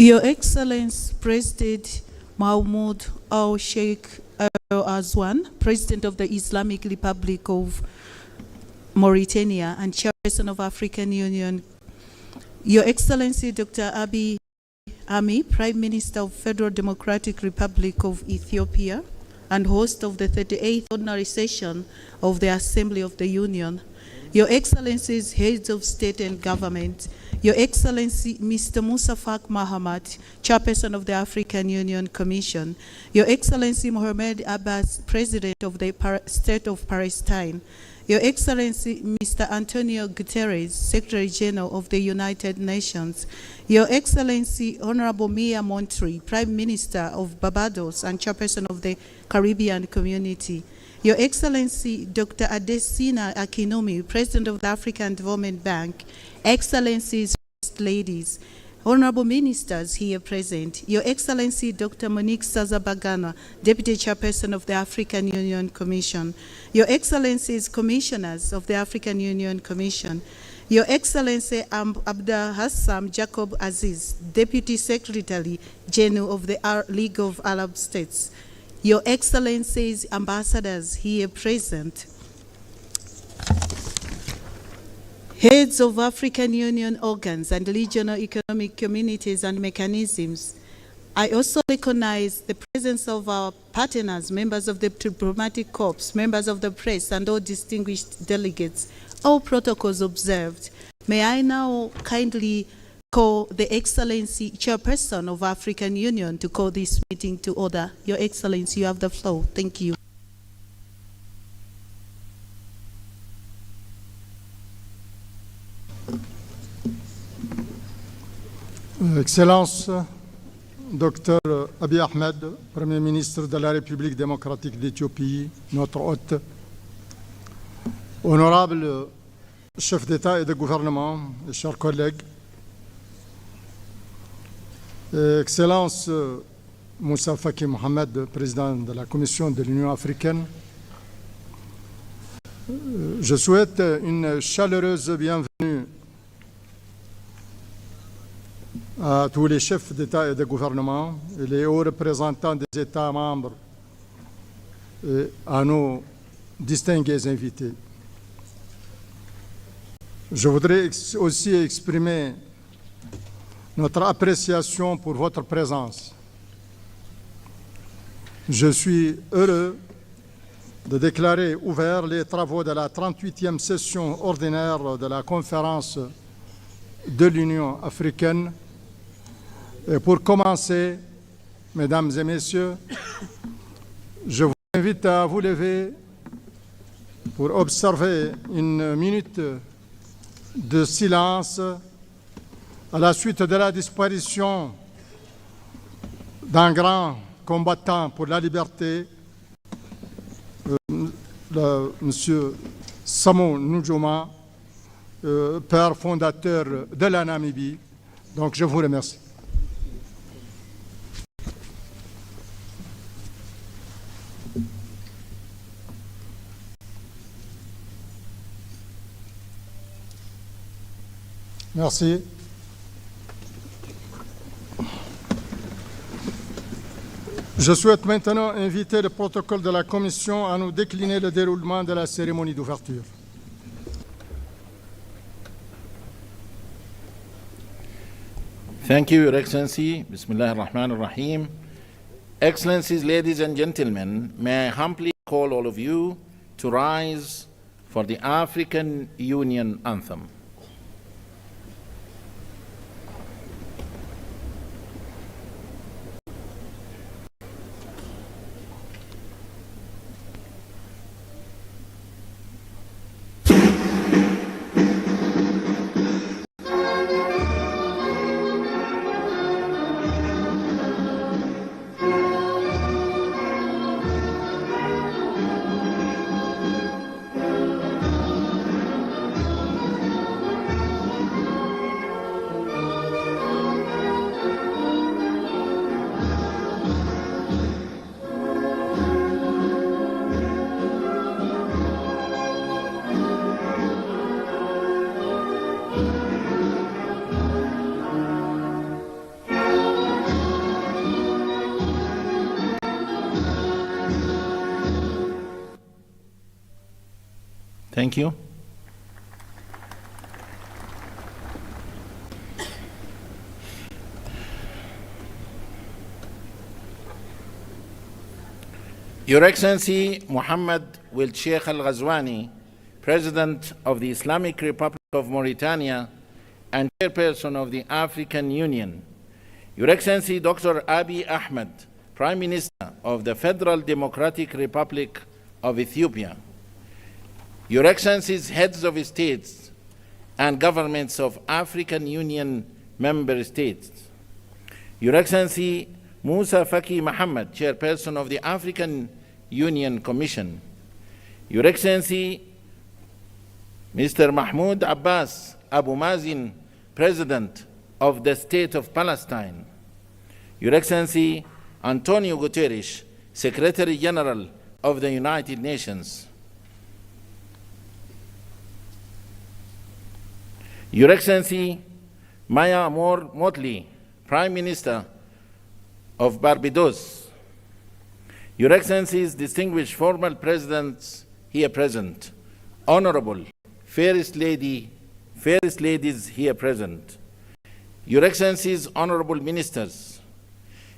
Your Excellency President Mahmoud Al-Sheikh Al-Azwan, President of the Islamic Republic of Mauritania and Chairperson of African Union. Your Excellency Dr. Abiy Ahmed, Prime Minister of Federal Democratic Republic of Ethiopia and host of the 38th Ordinary Session of the Assembly of the Union. Your Excellencies, Heads of State and Government, Your Excellency Mr. Musa Faki Mahamat, Chairperson of the African Union Commission, Your Excellency Mohamed Abbas, President of the State of Palestine, Your Excellency Mr. Antonio Guterres, Secretary General of the United Nations, Your Excellency Honorable Mia Montri, Prime Minister of Barbados and Chairperson of the Caribbean Community, Your Excellency Dr. Adesina Akinwumi, President of the African Development Bank, Excellencies, First Ladies, Honorable Ministers here present, Your Excellency Dr. Monique Sazabagana, Deputy Chairperson of the African Union Commission, Your Excellencies Commissioners of the African Union Commission, Your Excellency Abdel Hassam Jacob Aziz, Deputy Secretary General of the League of Arab States, Your Excellencies, Ambassadors here present, Heads of African Union organs and regional economic communities and mechanisms. I also recognize the presence of our partners, members of the diplomatic corps, members of the press, and all distinguished delegates. All protocols observed. May I now kindly call the Excellency Chairperson of African Union to call this meeting to order. Your Excellency, you have the floor. Thank you. Excellence, Dr. Abiy Ahmed, Premier ministre de la République démocratique d'Éthiopie, notre hôte, honorable chef d'État et de gouvernement, chers collègues, Excellence Moussa Faki Mohamed, président de la Commission de l'Union africaine, je souhaite une chaleureuse bienvenue à tous les chefs d'État et de gouvernement et les hauts représentants des États membres et à nos distingués invités. Je voudrais aussi exprimer notre appréciation pour votre présence. Je suis heureux de déclarer ouverts les travaux de la 38e session ordinaire de la conférence de l'Union africaine. Et pour commencer, mesdames et messieurs, je vous invite à vous lever pour observer une minute de silence à la suite de la disparition d'un grand combattant pour la liberté, Monsieur Samu Nujoma, père fondateur de la Namibie. Donc je vous remercie. Merci. Je souhaite maintenant inviter le protocole de la Commission à nous décliner le déroulement de la cérémonie d'ouverture. Thank you, Your Excellency. Bismillah ar-Rahman ar-Rahim. Excellencies, ladies and gentlemen, may I humbly call all of you to rise for the African Union Anthem. Thank you. Your Excellency Muhammad Wuld Sheikh Al Ghazwani, President of the Islamic Republic of Mauritania and Chairperson of the African Union. Your Excellency Dr. Abiy Ahmed, Prime Minister of the Federal Democratic Republic of Ethiopia. Your Excellencies, Heads of States and Governments of African Union Member States. Your Excellency Musa Faki Mohammed, Chairperson of the African Union Commission. Your Excellency Mr. Mahmoud Abbas Abu Mazin, President of the State of Palestine. Your Excellency Antonio Guterres, Secretary General of the United Nations. Your Excellency Maya Moore Motley, Prime Minister of Barbados. Your Excellencies, distinguished former presidents here present, Honorable First Ladies here present, Your Excellencies, Honorable Ministers,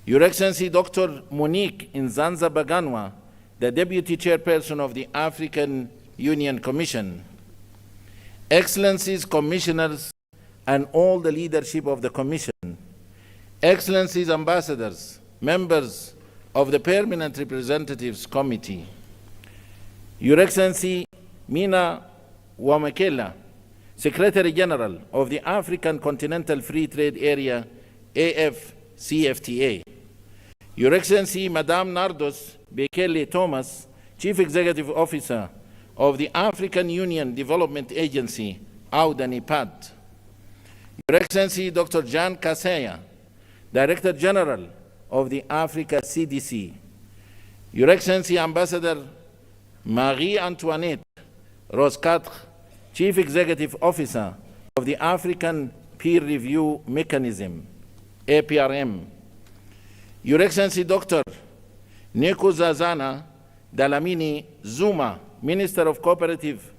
Your Excellency Dr. Monique Nzanza Baganwa, the Deputy Chairperson of the African Union Commission, Excellencies, Commissioners, and all the leadership of the Commission, Excellencies, Ambassadors, members of the Permanent Representatives Committee, Your Excellency Mina Wamakela, Secretary General of the African Continental Free Trade Area, AFCFTA, Your Excellency Madame Nardos Bekele Thomas, Chief Executive Officer of the African Union Development Agency, AUDA-NIPAD, Your Excellency Dr. Jan Kaseya, Director General of the Africa CDC, Your Excellency Ambassador Marie-Antoinette Roscatre, Chief Executive Officer of the African Peer Review Mechanism, APRM, Your Excellency Dr. Nkosazana Dlamini Zuma, Minister of Cooperative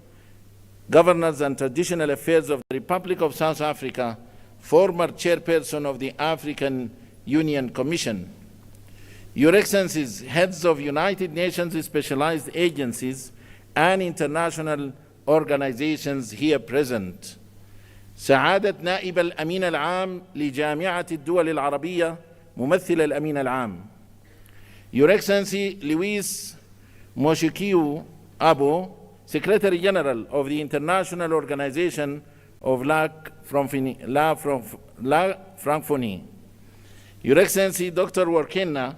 Governance and Traditional Affairs of the Republic of South Africa, former Chairperson of the African Union Commission, Your Excellencies, Heads of United Nations Specialized Agencies and international organizations here present, سعادة نائب الأمين العام لجامعة الدول العربية ممثل الأمين العام، Your Excellency Luis Moshikiu Abo, Secretary General of the International Organization of La Francophonie, Your Excellency Dr. Workena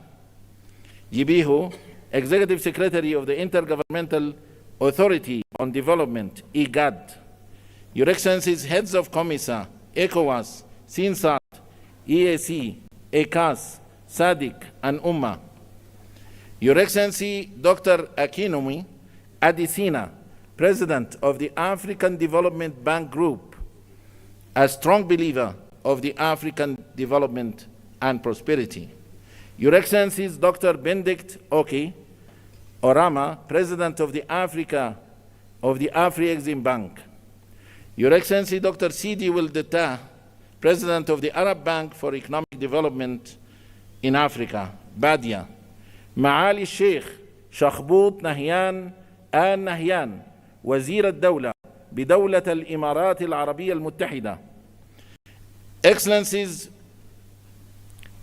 Jibihu, Executive Secretary of the Intergovernmental Authority on Development, IGAD, Your Excellencies, Heads of COMISA, ECOWAS, SINSAT, EAC, ECAS, SADC, and UMMA, Your Excellency Dr. Akinwumi Adesina, President of the African Development Bank Group, a strong believer of the African development and prosperity, Your Excellencies Dr. Benedict Oki Orama, President of the Afri-Exim Bank, Your Excellency Dr. Sidi Wildeta, President of the Arab Bank for Economic Development in Africa, BADIA, معالي الشيخ شخبوط نهيان آل نهيان، وزير الدولة بدولة الإمارات العربية المتحدة، Excellencies,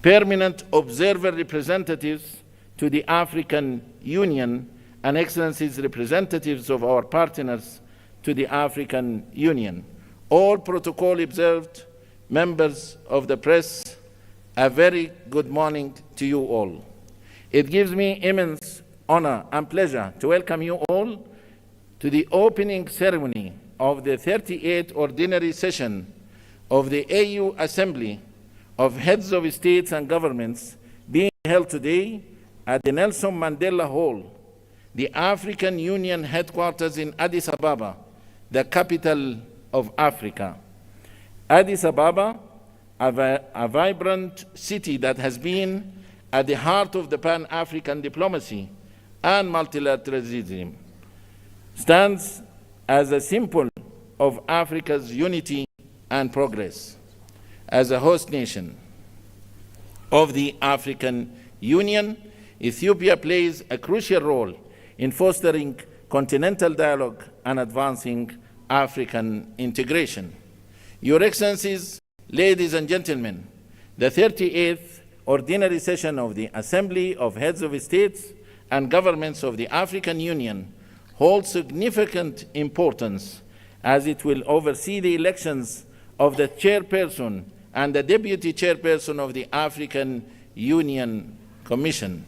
Permanent Observer Representatives to the African Union, and Excellencies, representatives of our partners to the African Union, all protocol observed, members of the press, a very good morning to you all. It gives me immense honor and pleasure to welcome you all to the opening ceremony of the 38th Ordinary Session of the AU Assembly of Heads of States and Governments, being held today at the Nelson Mandela Hall, the African Union headquarters in Addis Ababa, the capital of Africa. Addis Ababa, a vibrant city that has been at the heart of the Pan-African diplomacy and multilateralism, stands as a symbol of Africa's unity and progress. As a host nation of the African Union, Ethiopia plays a crucial role in fostering continental dialogue and advancing African integration. Your Excellencies, ladies and gentlemen, the 38th Ordinary Session of the Assembly of Heads of States and Governments of the African Union holds significant importance as it will oversee the elections of the chairperson and the deputy chairperson of the African Union Commission.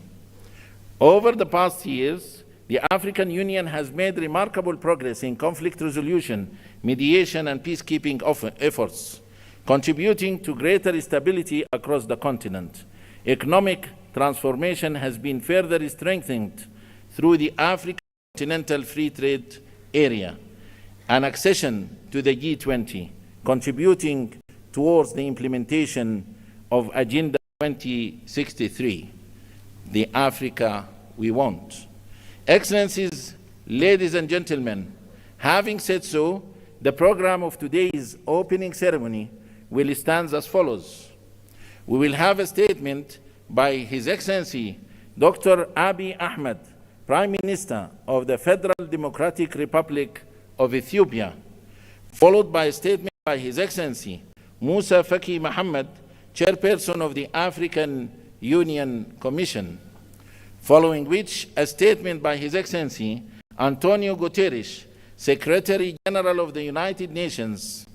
Over the past years, the African Union has made remarkable progress in conflict resolution, mediation, and peacekeeping efforts, contributing to greater stability across the continent. Economic transformation has been further strengthened through the African Continental Free Trade Area and accession to the G20, contributing towards the implementation of Agenda 2063, the Africa we want. Excellencies, ladies and gentlemen, having said so, the program of today's opening ceremony will stand as follows. We will have a statement by His Excellency Dr. Abiy Ahmed, Prime Minister of the Federal Democratic Republic of Ethiopia, followed by a statement by His Excellency Musa Faki Mohammed, Chairperson of the African Union Commission, following which a statement by His Excellency Antonio Guterres, Secretary General of the United Nations.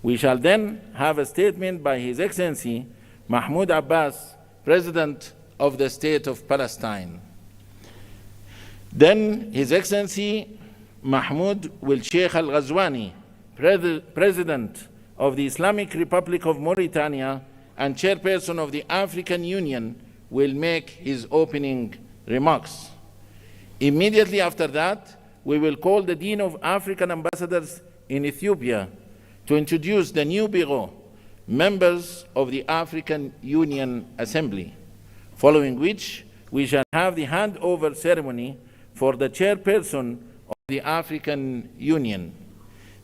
We shall then have a statement by His Excellency Mahmoud Abbas, President of the State of Palestine. Then His Excellency Mahmoud will Sheikh Al-Ghazwani, President of the Islamic Republic of Mauritania and Chairperson of the African Union, will make his opening remarks. Immediately after that, we will call the Dean of African Ambassadors in Ethiopia to introduce the new Bureau, members of the African Union Assembly, following which we shall have the handover ceremony for the chairperson of the African Union.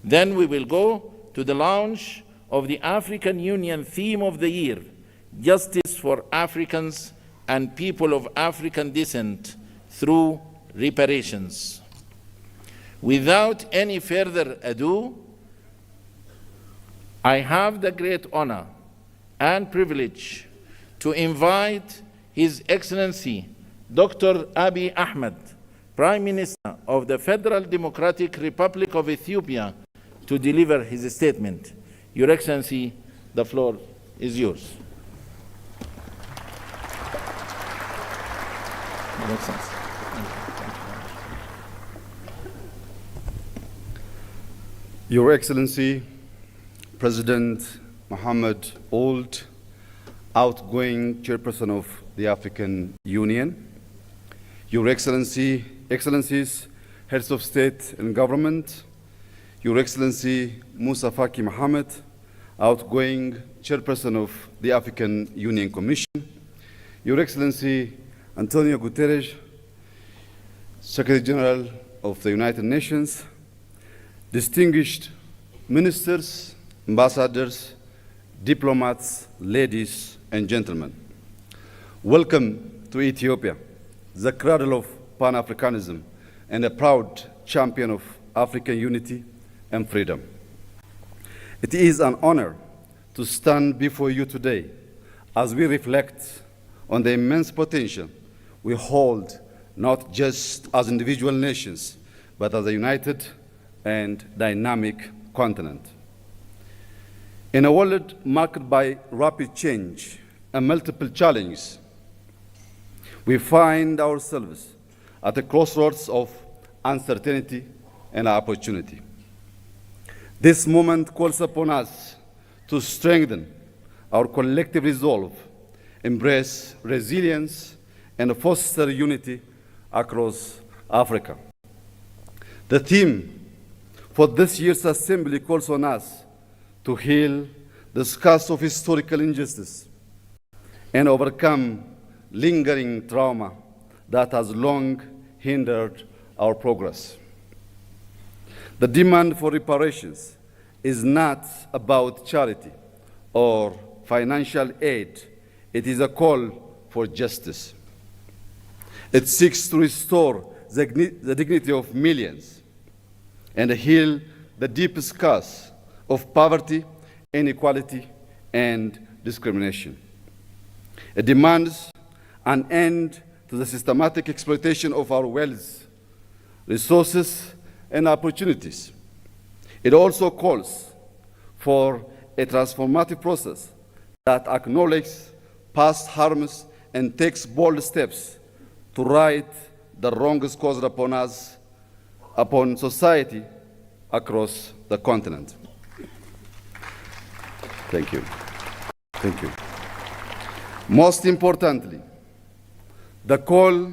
Then we will go to the launch of the African Union theme of the year, Justice for Africans and People of African Descent through Reparations. Without any further ado, I have the great honor and privilege to invite His Excellency Dr. Abiy Ahmed, Prime Minister of the Federal Democratic Republic of Ethiopia, to deliver his statement. Your Excellency, the floor is yours. Your Excellency. Your Excellency, President Mohammed Ould, outgoing Chairperson of the African Union, Your Excellency, Excellencies, Heads of State and Government, Your Excellency Musa Faki Mohammed, outgoing Chairperson of the African Union Commission, Your Excellency Antonio Guterres, Secretary General of the United Nations, distinguished ministers, ambassadors, diplomats, ladies and gentlemen. Welcome to Ethiopia, the cradle of Pan-Africanism and a proud champion of African unity and freedom. It is an honor to stand before you today as we reflect on the immense potential we hold, not just as individual nations, but as a united and dynamic continent. In a world marked by rapid change and multiple challenges, we find ourselves at a crossroads of uncertainty and opportunity. This moment calls upon us to strengthen our collective resolve, embrace resilience, and foster unity across Africa. The theme for this year's assembly calls on us to heal the scars of historical injustice and overcome lingering trauma that has long hindered our progress. The demand for reparations is not about charity or financial aid. It is a call for justice. It seeks to restore the dignity of millions and heal the deep scars of poverty, inequality, and discrimination. It demands an end to the systematic exploitation of our wealth, resources, and opportunities. It also calls for a transformative process that acknowledges past harms and takes bold steps to right the wrongs caused upon us, upon society across the continent. Thank you. Thank you. Most importantly, the call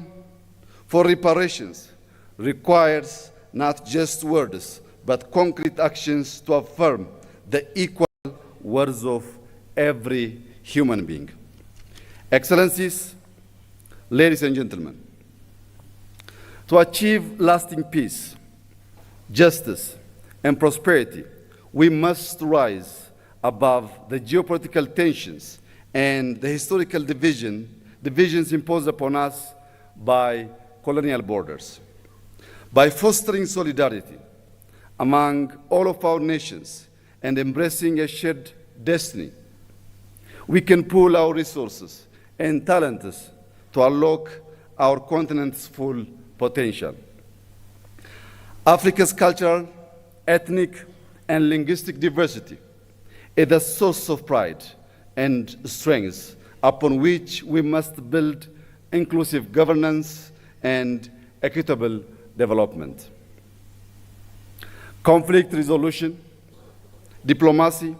for reparations requires not just words, but concrete actions to affirm the equal worth of every human being. Excellencies, ladies and gentlemen, to achieve lasting peace, justice, and prosperity, we must rise above the geopolitical tensions and the historical divisions imposed upon us by colonial borders. By fostering solidarity among all of our nations and embracing a shared destiny, we can pool our resources and talents to unlock our continent's full potential. Africa's cultural, ethnic, and linguistic diversity is a source of pride and strength upon which we must build inclusive governance and equitable development. Conflict resolution, diplomacy,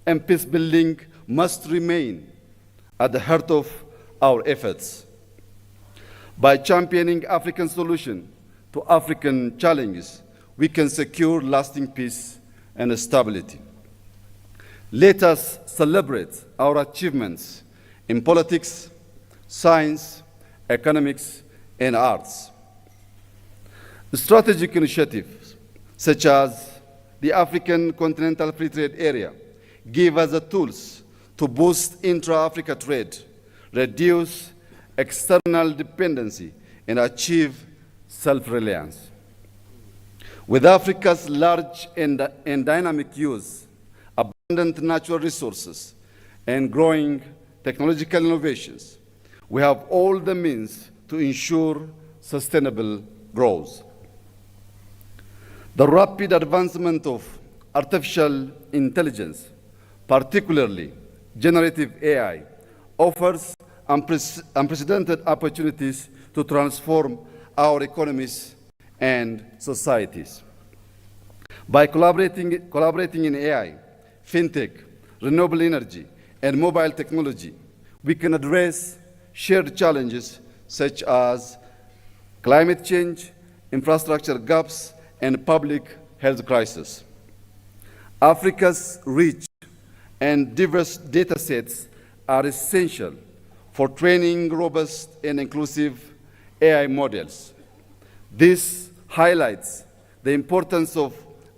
and peace building must remain at the heart of our efforts. By championing African solutions to African challenges, we can secure lasting peace and stability. Let us celebrate our achievements in politics, science, economics, and arts. Strategic initiatives such as the African Continental Free Trade Area give us the tools to boost intra-Africa trade, reduce external dependency, and achieve self-reliance. With Africa's large and dynamic use, abundant natural resources, and growing technological innovations, we have all the means to ensure sustainable growth. The rapid advancement of artificial intelligence, particularly generative AI, offers unprecedented opportunities to transform our economies and societies. By collaborating in AI, fintech, renewable energy, and mobile technology, we can address shared challenges such as climate change, infrastructure gaps, and public health crisis. Africa's rich and diverse data sets are essential for training robust and inclusive AI models. This highlights the importance of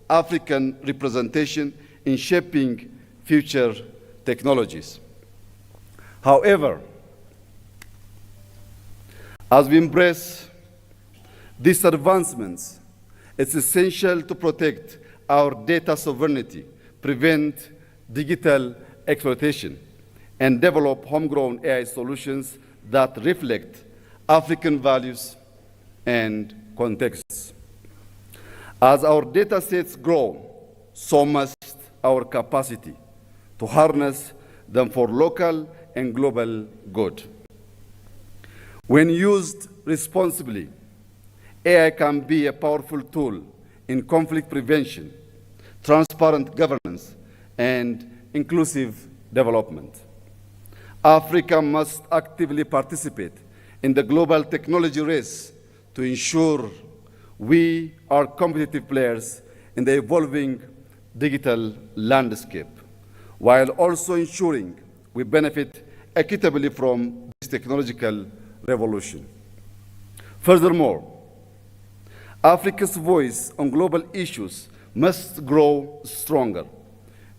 African representation in shaping future technologies. However, as we embrace these advancements, it's essential to protect our data sovereignty, prevent digital exploitation, and develop homegrown AI solutions that reflect African values and contexts. As our data sets grow, so must our capacity to harness them for local and global good. When used responsibly, AI can be a powerful tool in conflict prevention, transparent governance, and inclusive development. Africa must actively participate in the global technology race to ensure we are competitive players in the evolving digital landscape, while also ensuring we benefit equitably from this technological revolution. Furthermore, Africa's voice on global issues must grow stronger,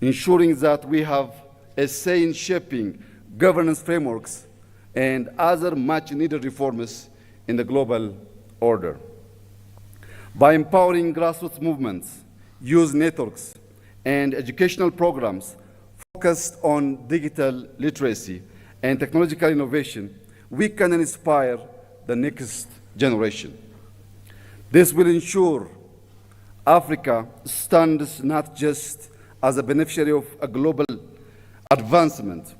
ensuring that we have a say in shaping governance frameworks and other much-needed reforms in the global order. By empowering grassroots movements, youth networks, and educational programs focused on digital literacy and technological innovation, we can inspire the next generation. This will ensure Africa stands not just as a beneficiary of a global advancement,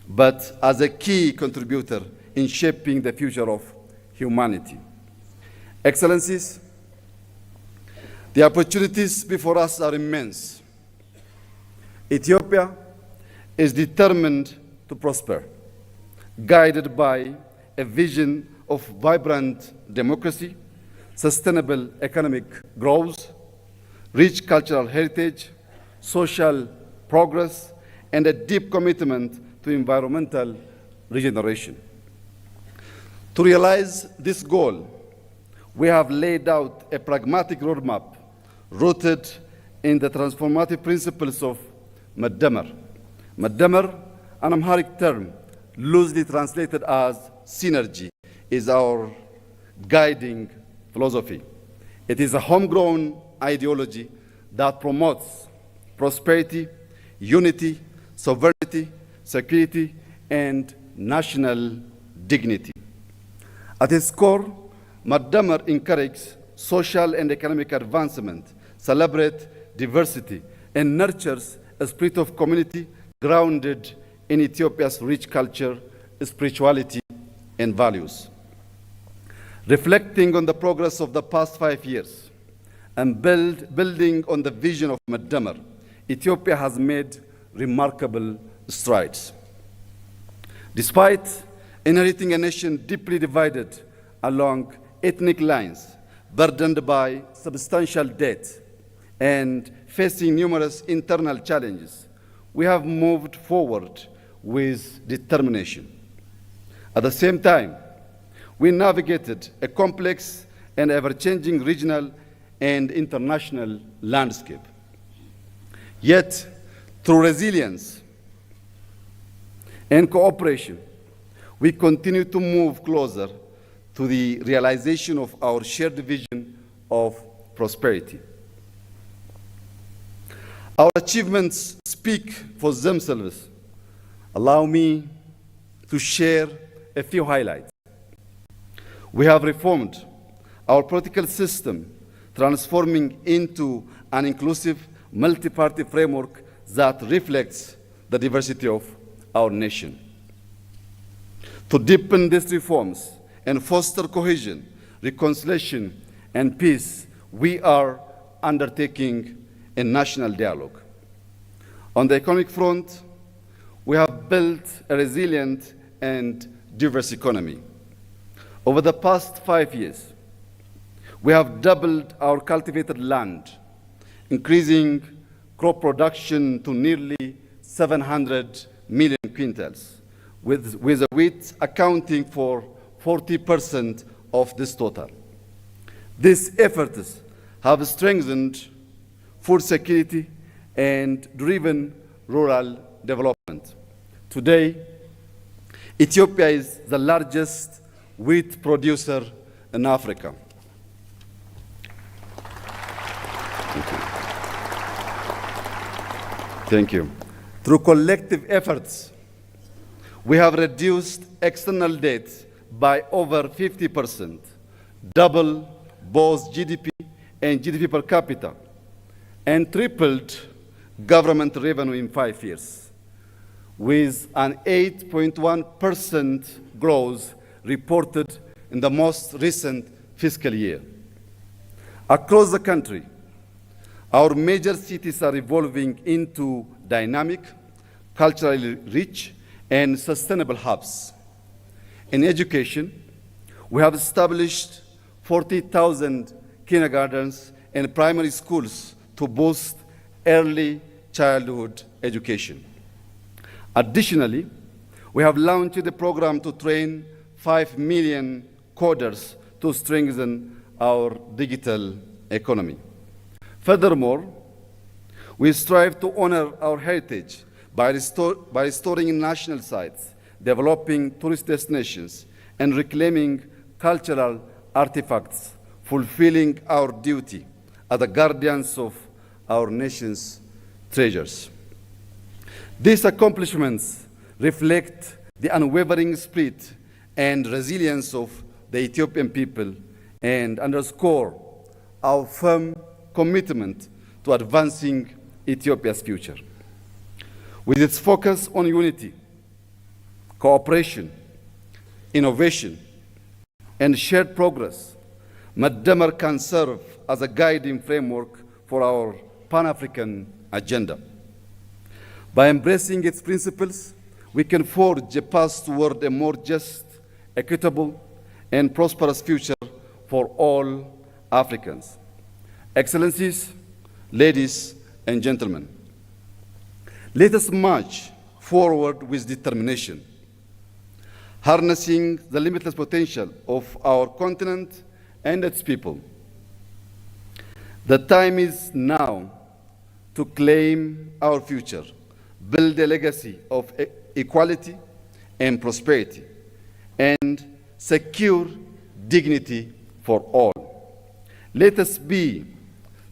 but as a key contributor in shaping the future of humanity. Excellencies, the opportunities before us are immense. Ethiopia is determined to prosper, guided by a vision of vibrant democracy, sustainable economic growth, rich cultural heritage, social progress, and a deep commitment to environmental regeneration. To realize this goal, we have laid out a pragmatic roadmap rooted in the transformative principles of Maddamar. Maddamar, an Amharic term loosely translated as synergy, is our guiding philosophy. It is a homegrown ideology that promotes prosperity, unity, sovereignty, security, and national dignity. At its core, Maddamar encourages social and economic advancement, celebrates diversity, and nurtures a spirit of community grounded in Ethiopia's rich culture, spirituality, and values. Reflecting on the progress of the past 5 years and building on the vision of Maddamar, Ethiopia has made remarkable strides. Despite inheriting a nation deeply divided along ethnic lines, burdened by substantial debt, and facing numerous internal challenges, we have moved forward with determination. At the same time, we navigated a complex and ever-changing regional and international landscape. Yet, through resilience and cooperation, we continue to move closer to the realization of our shared vision of prosperity. Our achievements speak for themselves. Allow me to share a few highlights. We have reformed our political system, transforming into an inclusive multi-party framework that reflects the diversity of our nation. To deepen these reforms and foster cohesion, reconciliation, and peace, we are undertaking a national dialogue. On the economic front, we have built a resilient and diverse economy. Over the past 5 years, we have doubled our cultivated land, increasing crop production to nearly 700 million quintals, with the wheat accounting for 40% of this total. These efforts have strengthened food security and driven rural development. Today, Ethiopia is the largest wheat producer in Africa. Thank you. Through collective efforts, we have reduced external debt by over 50%, double both GDP and GDP per capita, and tripled government revenue in 5 years, with an 8.1% growth reported in the most recent fiscal year. Across the country, our major cities are evolving into dynamic, culturally rich, and sustainable hubs. In education, we have established 40,000 kindergartens and primary schools to boost early childhood education. Additionally, we have launched a program to train 5 million coders to strengthen our digital economy. Furthermore, we strive to honor our heritage by restoring national sites, developing tourist destinations, and reclaiming cultural artifacts, fulfilling our duty as the guardians of our nation's treasures. These accomplishments reflect the unwavering spirit and resilience of the Ethiopian people and underscore our firm commitment to advancing Ethiopia's future. With its focus on unity, cooperation, innovation, and shared progress, Maddamar can serve as a guiding framework for our Pan-African agenda. By embracing its principles, we can forge a path toward a more just, equitable, and prosperous future for all Africans. Excellencies, ladies and gentlemen, let us march forward with determination, harnessing the limitless potential of our continent and its people. The time is now to claim our future, build a legacy of equality and prosperity, and secure dignity for all. Let us be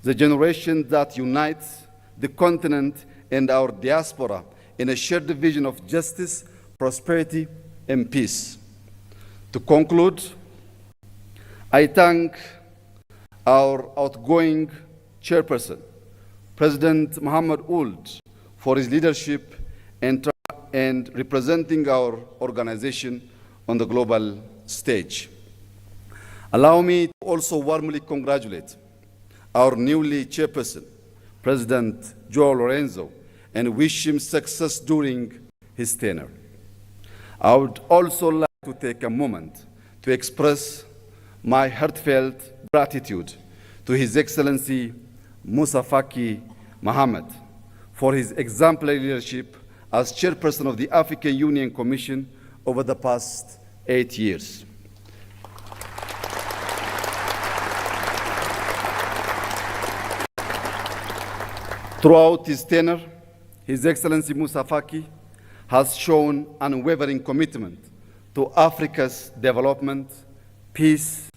the generation that unites the continent and our diaspora in a shared vision of justice, prosperity, and peace. To conclude, I thank our outgoing chairperson, President Mohammed Ould, for his leadership and representing our organization on the global stage. Allow me to also warmly congratulate our newly chairperson, President Joao Lorenzo, and wish him success during his tenure. I would also like to take a moment to express my heartfelt gratitude to His Excellency Musa Faki Mohammed for his exemplary leadership as chairperson of the African Union Commission over the past 8 years. Throughout his tenure, His Excellency Musa Faki has shown unwavering commitment to Africa's development, peace,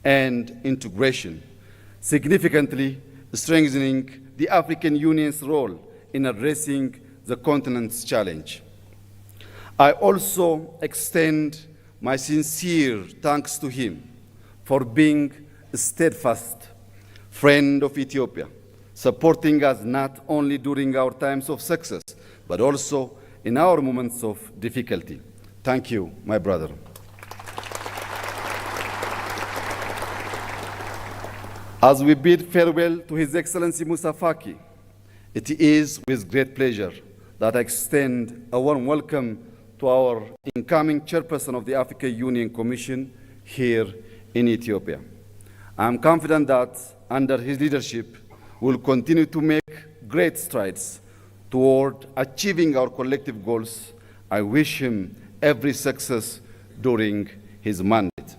and integration, significantly strengthening the African Union's role in addressing the continent's challenge. I also extend my sincere thanks to him for being a steadfast friend of Ethiopia, supporting us not only during our times of success, but also in our moments of difficulty. Thank you, my brother. As we bid farewell to His Excellency Musa Faki, it is with great pleasure that I extend a warm welcome to our incoming chairperson of the African Union Commission here in Ethiopia. I am confident that under his leadership, we will continue to make great strides toward achieving our collective goals. I wish him every success during his mandate.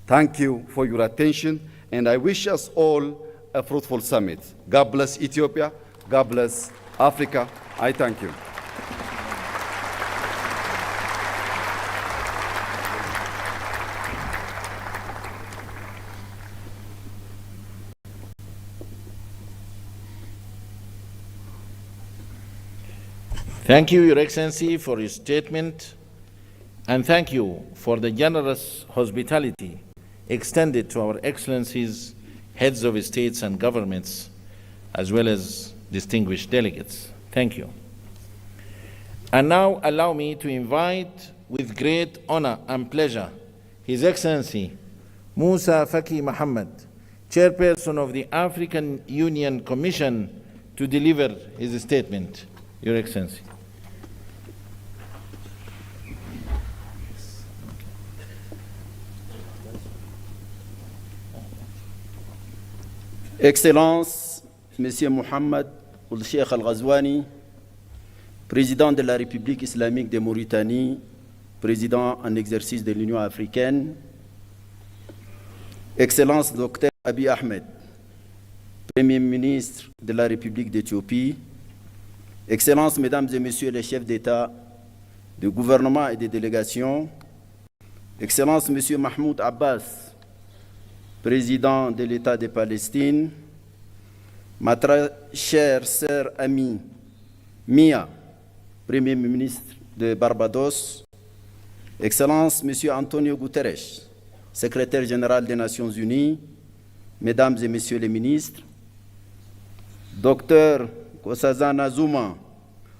Thank you for your attention, and I wish us all a fruitful summit. God bless Ethiopia. God bless Africa. I thank you. Thank you, Your Excellency, for your statement, and thank you for the generous hospitality extended to our Excellencies, heads of states and governments, as well as distinguished delegates. Thank you. And now allow me to invite with great honor and pleasure His Excellency Musa Faki Mohammed, Chairperson of the African Union Commission, to deliver his statement. Your Excellency. Excellences, Monsieur Mohammed Ould Cheikh Al-Ghazouani, Président de la République islamique de Mauritanie, Président en exercice de l'Union africaine, Excellence Dr Abiy Ahmed, Premier ministre de la République d'Éthiopie, Excellences, Mesdames et Messieurs les chefs d'État, de gouvernement et de délégation, Excellence Monsieur Mahmoud Abbas, Président de l'État de Palestine, ma très chère sœur amie Mia, Premier ministre de Barbados, Excellence Monsieur Antonio Guterres, Secrétaire général des Nations Unies, Mesdames et Messieurs les ministres, Docteur Nkosazana Zuma,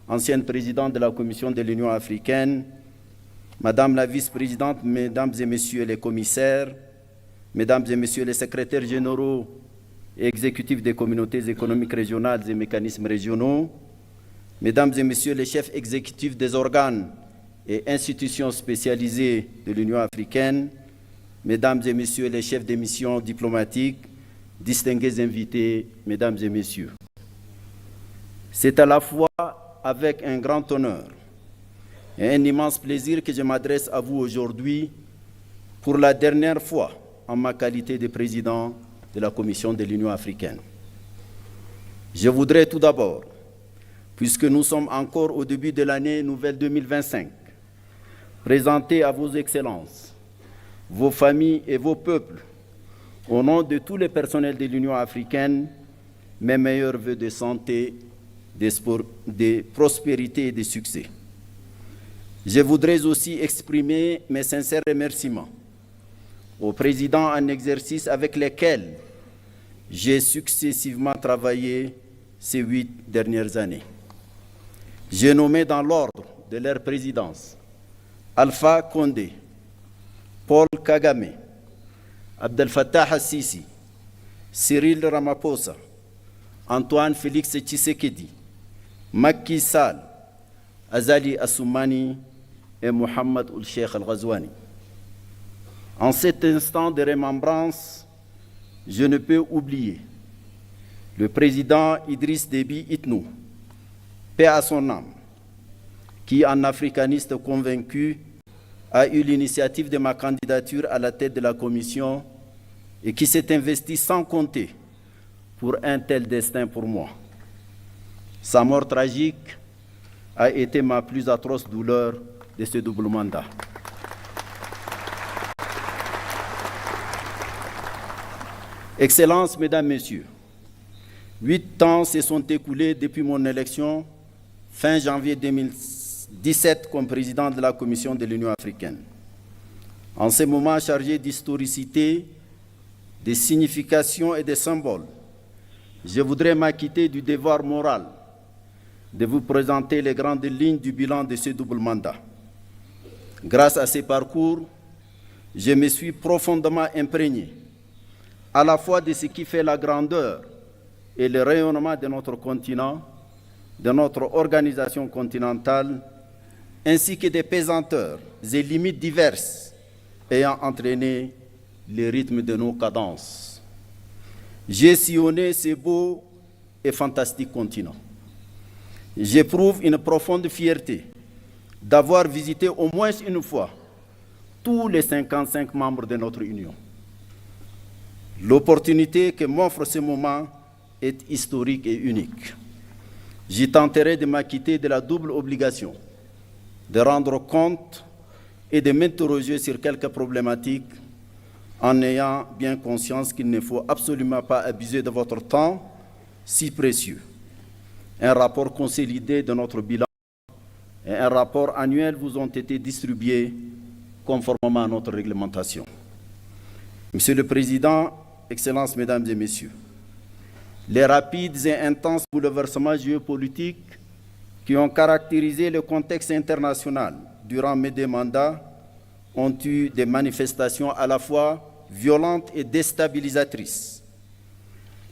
ancienne présidente de la Commission de l'Union africaine, Madame la vice-présidente, Mesdames et Messieurs les commissaires, Mesdames et Messieurs les secrétaires généraux et exécutifs des communautés économiques régionales et mécanismes régionaux, Mesdames et Messieurs les chefs exécutifs des organes et institutions spécialisées de l'Union africaine, Mesdames et Messieurs les chefs des missions diplomatiques, distingués invités, Mesdames et Messieurs. C'est à la fois avec un grand honneur et un immense plaisir que je m'adresse à vous aujourd'hui pour la dernière fois en ma qualité de président de la Commission de l'Union africaine. Je voudrais tout d'abord, puisque nous sommes encore au début de l'année nouvelle 2025, présenter à vos excellences, vos familles et vos peuples, au nom de tous les personnels de l'Union africaine, mes meilleurs vœux de santé, de prospérité et de succès. Je voudrais aussi exprimer mes sincères remerciements aux présidents en exercice avec lesquels j'ai successivement travaillé ces 8 dernières années. J'ai nommé dans l'ordre de leur présidence Alpha Condé, Paul Kagame, Abdel Fattah al-Sisi, Cyril Ramaphosa, Antoine Félix Tshisekedi, Macky Sall, Azali Assoumani et Mohamed Ould-Cheikh Al-Ghazouani. En cet instant de remembrance, je ne peux oublier le président Idriss Déby Itno, paix à son âme, qui, en africaniste convaincu, a eu l'initiative de ma candidature à la tête de la Commission et qui s'est investi sans compter pour un tel destin pour moi. Sa mort tragique a été ma plus atroce douleur de ce double mandat. Excellences, Mesdames, Messieurs, 8 ans se sont écoulés depuis mon élection fin janvier 2017 comme président de la Commission de l'Union africaine. En ce moment chargé d'historicité, de signification et de symboles, je voudrais m'acquitter du devoir moral de vous présenter les grandes lignes du bilan de ce double mandat. Grâce à ces parcours, je me suis profondément imprégné à la fois de ce qui fait la grandeur et le rayonnement de notre continent, de notre organisation continentale, ainsi que des pesanteurs et limites diverses ayant entraîné le rythme de nos cadences. J'ai sillonné ce beau et fantastique continent. J'éprouve une profonde fierté d'avoir visité au moins une fois tous les 55 membres de notre Union. L'opportunité que m'offre ce moment est historique et unique. J'y tenterai de m'acquitter de la double obligation de rendre compte et de m'interroger sur quelques problématiques en ayant bien conscience qu'il ne faut absolument pas abuser de votre temps si précieux. Un rapport consolidé de notre bilan et un rapport annuel vous ont été distribués conformément à notre réglementation. Monsieur le Président, Excellences, Mesdames et Messieurs, les rapides et intenses bouleversements géopolitiques qui ont caractérisé le contexte international durant mes 2 mandats ont eu des manifestations à la fois violentes et déstabilisatrices.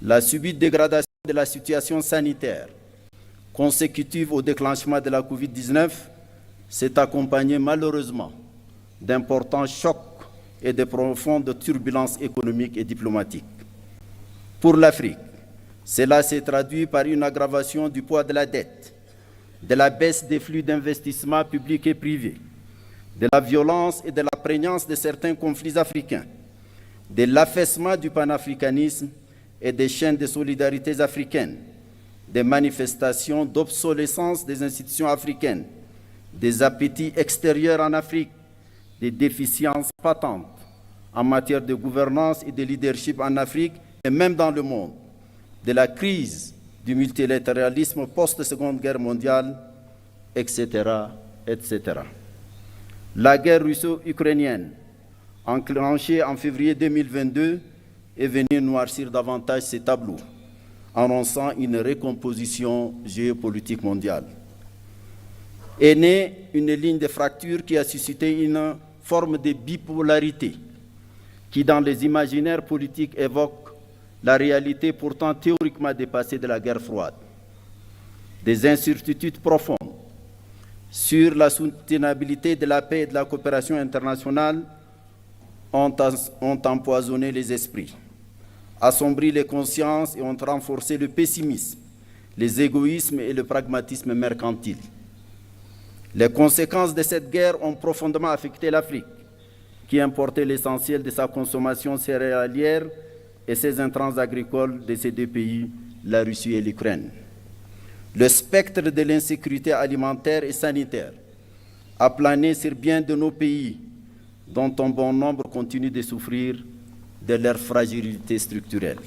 La subite dégradation de la situation sanitaire consécutive au déclenchement de la Covid-19 s'est accompagnée malheureusement d'importants chocs et de profondes turbulences économiques et diplomatiques. Pour l'Afrique, cela s'est traduit par une aggravation du poids de la dette, de la baisse des flux d'investissement publics et privés, de la violence et de la prégnance de certains conflits africains, de l'affaissement du panafricanisme et des chaînes de solidarité africaines, des manifestations d'obsolescence des institutions africaines, des appétits extérieurs en Afrique, des déficiences patentes en matière de gouvernance et de leadership en Afrique et même dans le monde, de la crise du multilatéralisme post-Seconde Guerre mondiale, etc., etc. La guerre russo-ukrainienne, enclenchée en février 2022, est venue noircir davantage ces tableaux, annonçant une recomposition géopolitique mondiale. Est née une ligne de fracture qui a suscité une forme de bipolarité qui, dans les imaginaires politiques, évoque la réalité pourtant théoriquement dépassée de la guerre froide. Des incertitudes profondes sur la soutenabilité de la paix et de la coopération internationale ont empoisonné les esprits, assombri les consciences et ont renforcé le pessimisme, les égoïsmes et le pragmatisme mercantile. Les conséquences de cette guerre ont profondément affecté l'Afrique, qui importait l'essentiel de sa consommation céréalière et ses intrants agricoles de ces deux pays, la Russie et l'Ukraine. Le spectre de l'insécurité alimentaire et sanitaire a plané sur bien de nos pays, dont un bon nombre continue de souffrir de leur fragilité structurelle.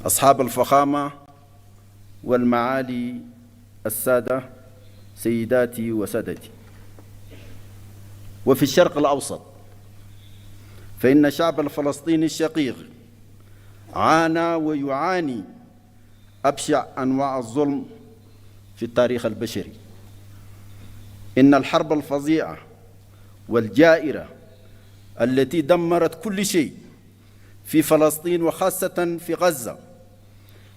أصحاب الفخامة والمعالي السادة سيداتي وسادتي، وفي الشرق الأوسط فإن الشعب الفلسطيني الشقيق عانى ويعاني أبشع أنواع الظلم في التاريخ البشري. إن الحرب الفظيعة والجائرة التي دمرت كل شيء في فلسطين وخاصة في غزة،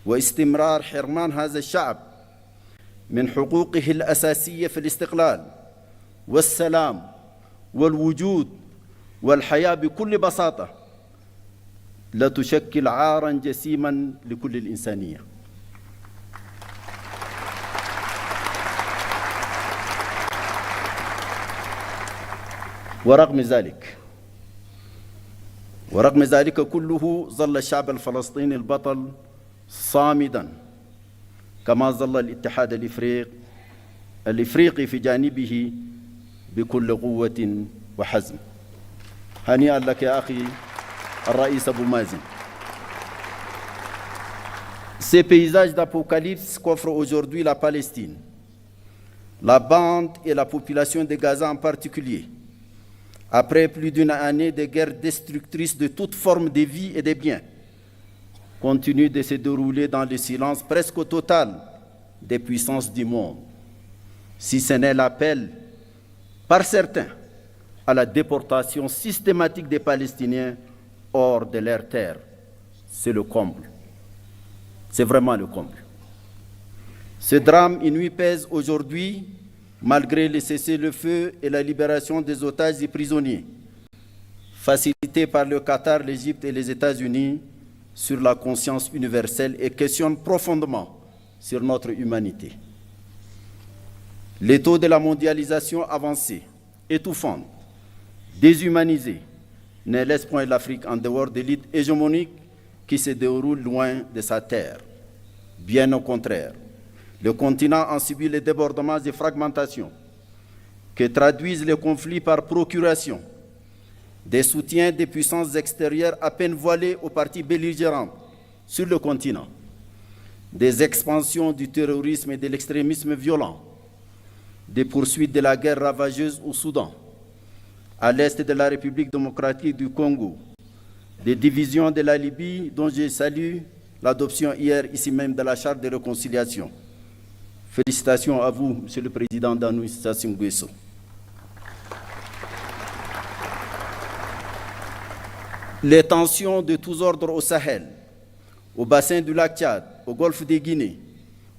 واستمرار حرمان هذا الشعب من حقوقه الأساسية في الاستقلال والسلام والوجود والحياة بكل بساطة، لا تشكل عاراً جسيماً لكل الإنسانية. ورغم ذلك كله ظل الشعب الفلسطيني البطل صامداً، كما ظل الاتحاد الإفريقي في جانبه بكل قوة وحزم. هنيئا لك يا أخي الرئيس أبو مازن. Ces paysages d'apocalypse qu'offre aujourd'hui la Palestine, la bande et la population de Gaza en particulier, après plus d'une année de guerre destructrice de toute forme de vie et de biens, continue de se dérouler dans le silence presque total des puissances du monde, si ce n'est l'appel par certains à la déportation systématique des Palestiniens hors de leurs terres. C'est le comble. C'est vraiment le comble. Ce drame inouï pèse aujourd'hui, malgré le cessez-le-feu et la libération des otages et prisonniers, facilité par le Qatar, l'Égypte et les États-Unis, sur la conscience universelle et questionne profondément sur notre humanité. Les taux de la mondialisation avancée, étouffante, déshumanisée, ne laissent point l'Afrique en dehors de l'élite hégémonique qui se déroule loin de sa terre. Bien au contraire, le continent en subit les débordements et fragmentations que traduisent les conflits par procuration, des soutiens des puissances extérieures à peine voilées aux parties belligérantes sur le continent, des expansions du terrorisme et de l'extrémisme violent, des poursuites de la guerre ravageuse au Soudan, à l'est de la République démocratique du Congo, des divisions de la Libye dont je salue l'adoption hier ici même de la charte de réconciliation. Félicitations à vous, Monsieur le Président Danou Sassou Nguesso. Les tensions de tous ordres au Sahel, au bassin du lac Tchad, au golfe de Guinée,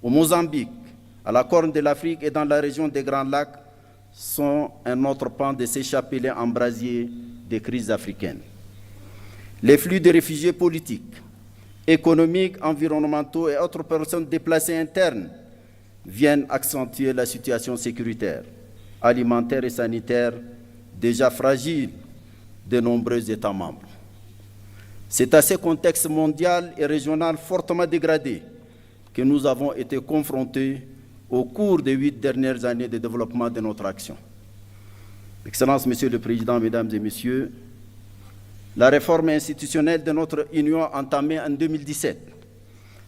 au Mozambique, à la Corne de l'Afrique et dans la région des Grands Lacs sont un autre pan de ces chapelets embrasiers des crises africaines. Les flux de réfugiés politiques, économiques, environnementaux et autres personnes déplacées internes viennent accentuer la situation sécuritaire, alimentaire et sanitaire déjà fragile de nombreux États membres. C'est à ce contexte mondial et régional fortement dégradé que nous avons été confrontés au cours des 8 dernières années de développement de notre action. Excellences, Monsieur le Président, Mesdames et Messieurs, la réforme institutionnelle de notre Union entamée en 2017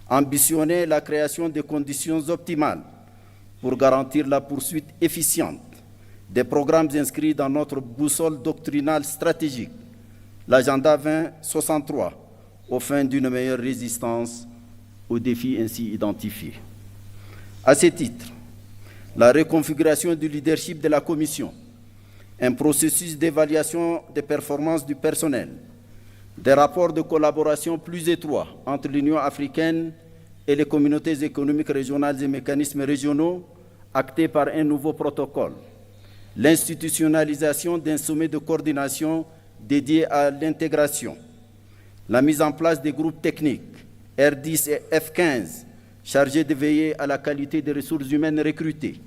ambitionnait la création de conditions optimales pour garantir la poursuite efficiente des programmes inscrits dans notre boussole doctrinale stratégique, l'agenda 2063, aux fins d'une meilleure résistance aux défis ainsi identifiés. À ce titre, la reconfiguration du leadership de la Commission, un processus d'évaluation des performances du personnel, des rapports de collaboration plus étroits entre l'Union africaine et les communautés économiques régionales et mécanismes régionaux, actés par un nouveau protocole, l'institutionnalisation d'un sommet de coordination dédié à l'intégration, la mise en place des groupes techniques R10 et F15 chargés de veiller à la qualité des ressources humaines recrutées,